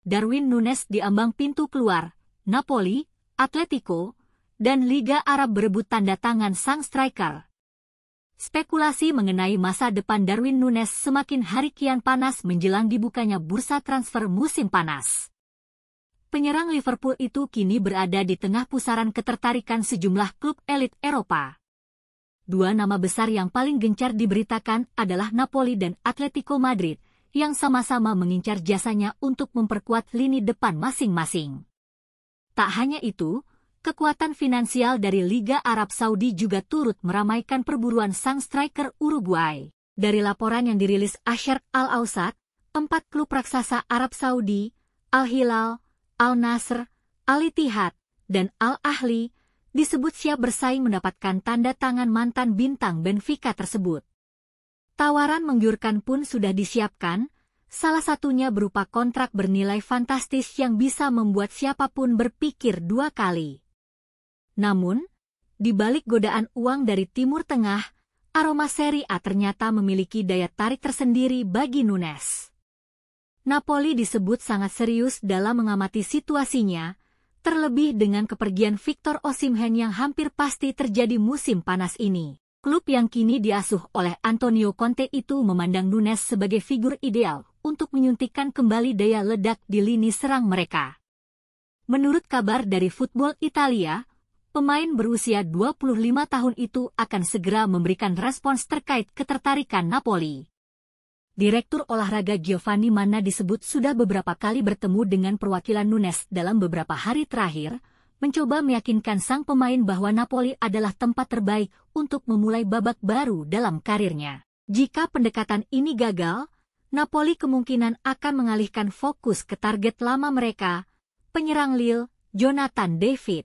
Darwin Núñez di ambang pintu keluar. Napoli, Atletico, dan Liga Arab berebut tanda tangan sang striker. Spekulasi mengenai masa depan Darwin Núñez semakin hari kian panas menjelang dibukanya bursa transfer musim panas. Penyerang Liverpool itu kini berada di tengah pusaran ketertarikan sejumlah klub elit Eropa. Dua nama besar yang paling gencar diberitakan adalah Napoli dan Atletico Madrid, yang sama-sama mengincar jasanya untuk memperkuat lini depan masing-masing. Tak hanya itu, kekuatan finansial dari Liga Arab Saudi juga turut meramaikan perburuan sang striker Uruguay. Dari laporan yang dirilis Asharq Al-Awsat, 4 klub raksasa Arab Saudi, Al-Hilal, Al-Nasr, Al-Ittihad, dan Al-Ahli, disebut siap bersaing mendapatkan tanda tangan mantan bintang Benfica tersebut. Tawaran menggiurkan pun sudah disiapkan, salah satunya berupa kontrak bernilai fantastis yang bisa membuat siapapun berpikir dua kali. Namun, di balik godaan uang dari Timur Tengah, aroma Serie A ternyata memiliki daya tarik tersendiri bagi Núñez. Napoli disebut sangat serius dalam mengamati situasinya, terlebih dengan kepergian Victor Osimhen yang hampir pasti terjadi musim panas ini. Klub yang kini diasuh oleh Antonio Conte itu memandang Núñez sebagai figur ideal untuk menyuntikkan kembali daya ledak di lini serang mereka. Menurut kabar dari Football Italia, pemain berusia 25 tahun itu akan segera memberikan respons terkait ketertarikan Napoli. Direktur olahraga Giovanni Manna disebut sudah beberapa kali bertemu dengan perwakilan Núñez dalam beberapa hari terakhir, mencoba meyakinkan sang pemain bahwa Napoli adalah tempat terbaik untuk memulai babak baru dalam karirnya. Jika pendekatan ini gagal, Napoli kemungkinan akan mengalihkan fokus ke target lama mereka, penyerang Lille, Jonathan David.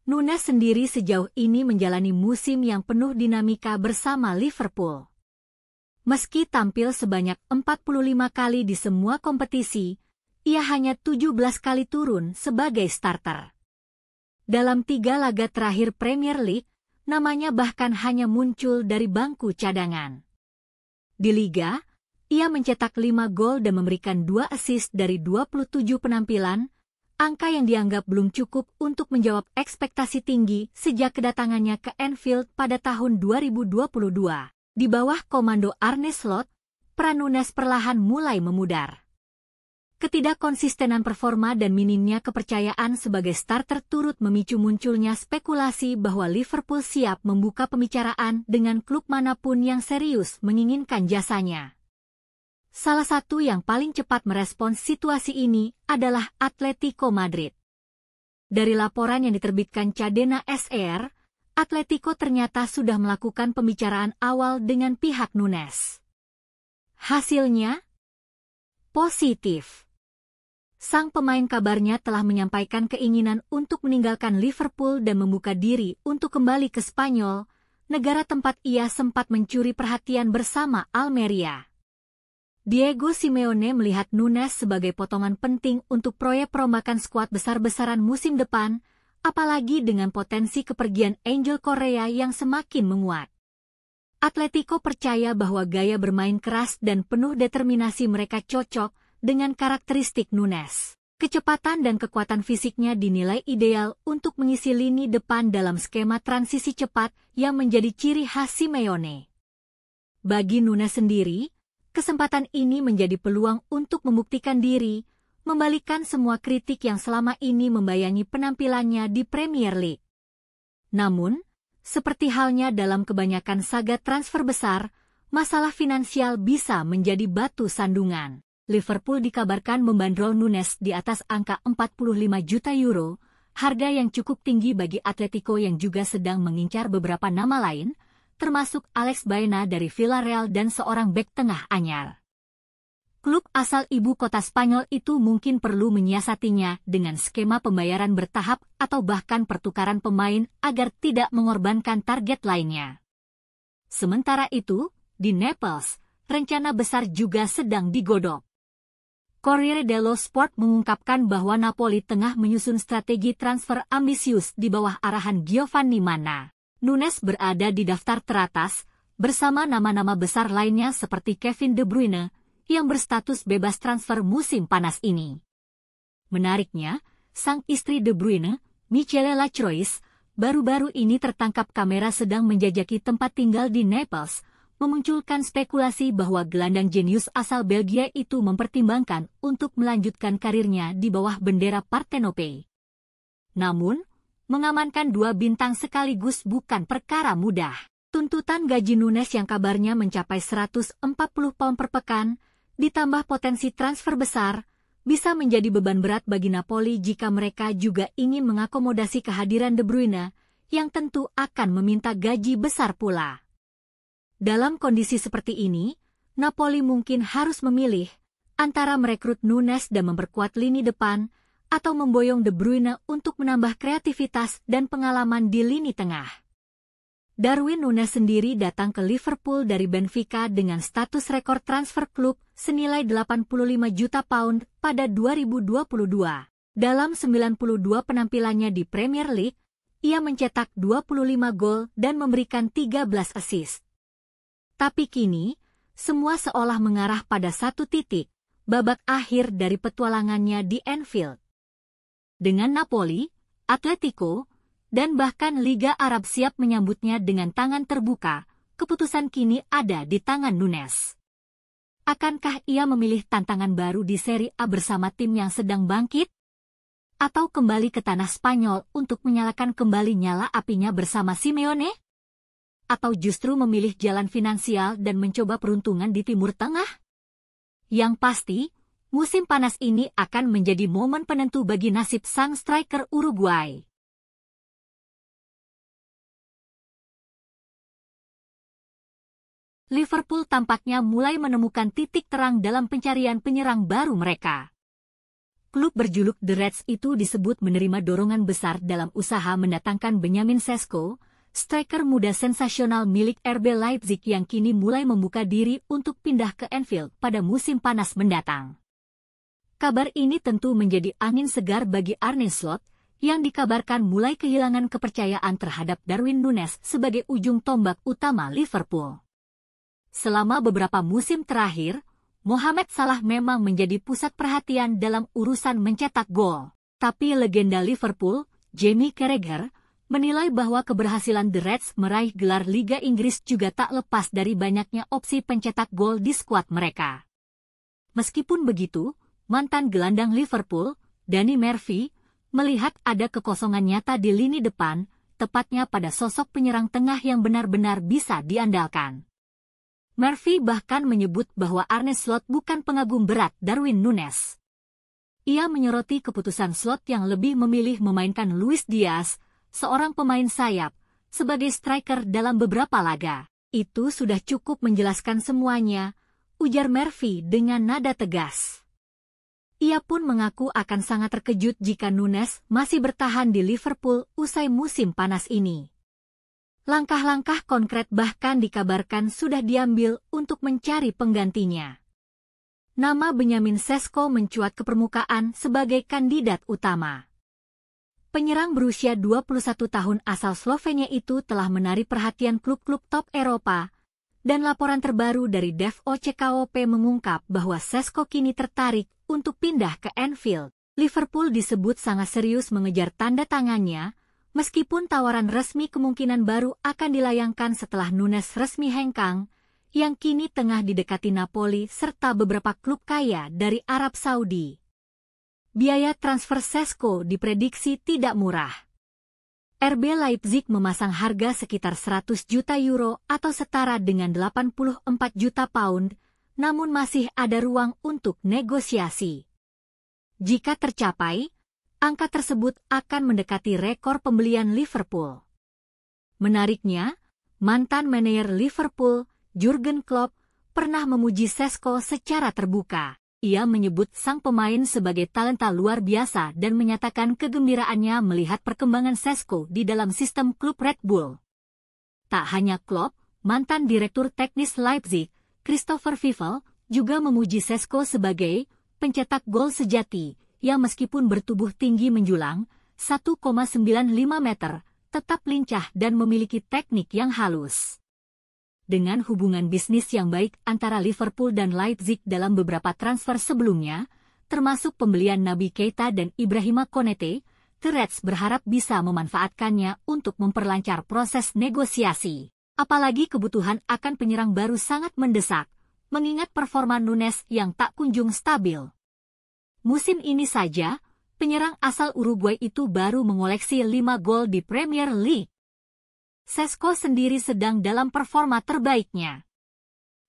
Núñez sendiri sejauh ini menjalani musim yang penuh dinamika bersama Liverpool. Meski tampil sebanyak 45 kali di semua kompetisi, ia hanya 17 kali turun sebagai starter. Dalam 3 laga terakhir Premier League, namanya bahkan hanya muncul dari bangku cadangan. Di Liga, ia mencetak 5 gol dan memberikan 2 assist dari 27 penampilan, angka yang dianggap belum cukup untuk menjawab ekspektasi tinggi sejak kedatangannya ke Anfield pada tahun 2022. Di bawah komando Arne Slot, peran Núñez perlahan mulai memudar. Ketidakkonsistenan performa dan minimnya kepercayaan sebagai starter turut memicu munculnya spekulasi bahwa Liverpool siap membuka pembicaraan dengan klub manapun yang serius menginginkan jasanya. Salah satu yang paling cepat merespons situasi ini adalah Atletico Madrid. Dari laporan yang diterbitkan Cadena SER, Atletico ternyata sudah melakukan pembicaraan awal dengan pihak Núñez. Hasilnya positif. Sang pemain kabarnya telah menyampaikan keinginan untuk meninggalkan Liverpool dan membuka diri untuk kembali ke Spanyol, negara tempat ia sempat mencuri perhatian bersama Almeria. Diego Simeone melihat Núñez sebagai potongan penting untuk proyek perombakan skuad besar-besaran musim depan, apalagi dengan potensi kepergian Angel Correa yang semakin menguat. Atletico percaya bahwa gaya bermain keras dan penuh determinasi mereka cocok dengan karakteristik Núñez. Kecepatan dan kekuatan fisiknya dinilai ideal untuk mengisi lini depan dalam skema transisi cepat yang menjadi ciri khas Simeone. Bagi Núñez sendiri, kesempatan ini menjadi peluang untuk membuktikan diri, membalikan semua kritik yang selama ini membayangi penampilannya di Premier League. Namun, seperti halnya dalam kebanyakan saga transfer besar, masalah finansial bisa menjadi batu sandungan. Liverpool dikabarkan membandrol Núñez di atas angka 45 juta euro, harga yang cukup tinggi bagi Atletico yang juga sedang mengincar beberapa nama lain, termasuk Alex Baena dari Villarreal dan seorang bek tengah anyar. Klub asal ibu kota Spanyol itu mungkin perlu menyiasatinya dengan skema pembayaran bertahap atau bahkan pertukaran pemain agar tidak mengorbankan target lainnya. Sementara itu, di Naples, rencana besar juga sedang digodok. Corriere dello Sport mengungkapkan bahwa Napoli tengah menyusun strategi transfer ambisius di bawah arahan Giovanni Manna. Núñez berada di daftar teratas, bersama nama-nama besar lainnya seperti Kevin De Bruyne, yang berstatus bebas transfer musim panas ini. Menariknya, sang istri De Bruyne, Michelle Lacroix, baru-baru ini tertangkap kamera sedang menjajaki tempat tinggal di Naples, memunculkan spekulasi bahwa gelandang jenius asal Belgia itu mempertimbangkan untuk melanjutkan karirnya di bawah bendera Partenope. Namun, mengamankan dua bintang sekaligus bukan perkara mudah. Tuntutan gaji Nunes yang kabarnya mencapai 140 pound per pekan, ditambah potensi transfer besar, bisa menjadi beban berat bagi Napoli jika mereka juga ingin mengakomodasi kehadiran De Bruyne, yang tentu akan meminta gaji besar pula. Dalam kondisi seperti ini, Napoli mungkin harus memilih antara merekrut Nunes dan memperkuat lini depan, atau memboyong De Bruyne untuk menambah kreativitas dan pengalaman di lini tengah. Darwin Nunes sendiri datang ke Liverpool dari Benfica dengan status rekor transfer klub senilai 85 juta pound pada 2022. Dalam 92 penampilannya di Premier League, ia mencetak 25 gol dan memberikan 13 assist. Tapi kini, semua seolah mengarah pada satu titik, babak akhir dari petualangannya di Anfield. Dengan Napoli, Atletico, dan bahkan Liga Arab siap menyambutnya dengan tangan terbuka, keputusan kini ada di tangan Nunes. Akankah ia memilih tantangan baru di Serie A bersama tim yang sedang bangkit? Atau kembali ke tanah Spanyol untuk menyalakan kembali nyala apinya bersama Simeone? Atau justru memilih jalan finansial dan mencoba peruntungan di Timur Tengah? Yang pasti, musim panas ini akan menjadi momen penentu bagi nasib sang striker Uruguay. Liverpool tampaknya mulai menemukan titik terang dalam pencarian penyerang baru mereka. Klub berjuluk The Reds itu disebut menerima dorongan besar dalam usaha mendatangkan Benjamin Sesko, striker muda sensasional milik RB Leipzig yang kini mulai membuka diri untuk pindah ke Anfield pada musim panas mendatang. Kabar ini tentu menjadi angin segar bagi Arne Slot, yang dikabarkan mulai kehilangan kepercayaan terhadap Darwin Nunes sebagai ujung tombak utama Liverpool. Selama beberapa musim terakhir, Mohamed Salah memang menjadi pusat perhatian dalam urusan mencetak gol. Tapi legenda Liverpool, Jamie Carragher, menilai bahwa keberhasilan The Reds meraih gelar Liga Inggris juga tak lepas dari banyaknya opsi pencetak gol di skuad mereka. Meskipun begitu, mantan gelandang Liverpool, Danny Murphy, melihat ada kekosongan nyata di lini depan, tepatnya pada sosok penyerang tengah yang benar-benar bisa diandalkan. Murphy bahkan menyebut bahwa Arne Slot bukan pengagum berat Darwin Nunes. Ia menyoroti keputusan Slot yang lebih memilih memainkan Luis Diaz, seorang pemain sayap, sebagai striker dalam beberapa laga. Itu sudah cukup menjelaskan semuanya, ujar Murphy dengan nada tegas. Ia pun mengaku akan sangat terkejut jika Nunes masih bertahan di Liverpool usai musim panas ini. Langkah-langkah konkret bahkan dikabarkan sudah diambil untuk mencari penggantinya. Nama Benjamin Sesko mencuat ke permukaan sebagai kandidat utama. Penyerang berusia 21 tahun asal Slovenia itu telah menarik perhatian klub-klub top Eropa, dan laporan terbaru dari Dev OCKOP mengungkap bahwa Sesko kini tertarik untuk pindah ke Anfield. Liverpool disebut sangat serius mengejar tanda tangannya, meskipun tawaran resmi kemungkinan baru akan dilayangkan setelah Nunes resmi hengkang, yang kini tengah didekati Napoli serta beberapa klub kaya dari Arab Saudi. Biaya transfer Sesko diprediksi tidak murah. RB Leipzig memasang harga sekitar 100 juta euro atau setara dengan 84 juta pound, namun masih ada ruang untuk negosiasi. Jika tercapai, angka tersebut akan mendekati rekor pembelian Liverpool. Menariknya, mantan manajer Liverpool, Jurgen Klopp, pernah memuji Sesko secara terbuka. Ia menyebut sang pemain sebagai talenta luar biasa dan menyatakan kegembiraannya melihat perkembangan Sesko di dalam sistem klub Red Bull. Tak hanya Klopp, mantan direktur teknis Leipzig, Christopher Fifel, juga memuji Sesko sebagai pencetak gol sejati, yang meskipun bertubuh tinggi menjulang, 1,95 meter, tetap lincah dan memiliki teknik yang halus. Dengan hubungan bisnis yang baik antara Liverpool dan Leipzig dalam beberapa transfer sebelumnya, termasuk pembelian Naby Keita dan Ibrahima Konate, The Reds berharap bisa memanfaatkannya untuk memperlancar proses negosiasi. Apalagi kebutuhan akan penyerang baru sangat mendesak, mengingat performa Nunes yang tak kunjung stabil. Musim ini saja, penyerang asal Uruguay itu baru mengoleksi 5 gol di Premier League. Šeško sendiri sedang dalam performa terbaiknya.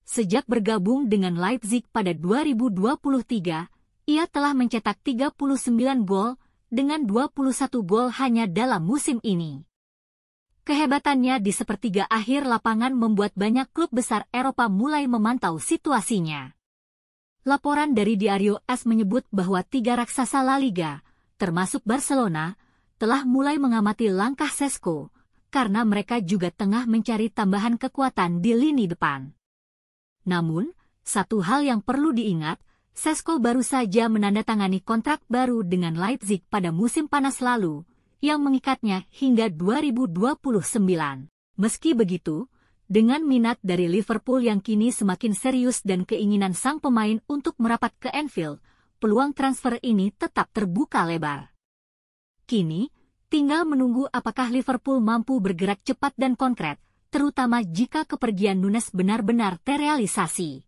Sejak bergabung dengan Leipzig pada 2023, ia telah mencetak 39 gol dengan 21 gol hanya dalam musim ini. Kehebatannya di sepertiga akhir lapangan membuat banyak klub besar Eropa mulai memantau situasinya. Laporan dari Diario AS menyebut bahwa 3 raksasa La Liga, termasuk Barcelona, telah mulai mengamati langkah Šeško, karena mereka juga tengah mencari tambahan kekuatan di lini depan. Namun, satu hal yang perlu diingat, Šeško baru saja menandatangani kontrak baru dengan Leipzig pada musim panas lalu, yang mengikatnya hingga 2029. Meski begitu, dengan minat dari Liverpool yang kini semakin serius dan keinginan sang pemain untuk merapat ke Anfield, peluang transfer ini tetap terbuka lebar. Kini, tinggal menunggu apakah Liverpool mampu bergerak cepat dan konkret, terutama jika kepergian Nunes benar-benar terrealisasi.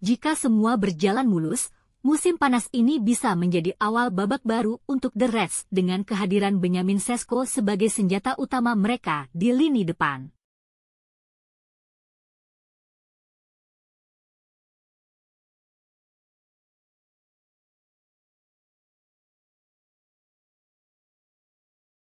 Jika semua berjalan mulus, musim panas ini bisa menjadi awal babak baru untuk The Reds dengan kehadiran Benjamin Šeško sebagai senjata utama mereka di lini depan.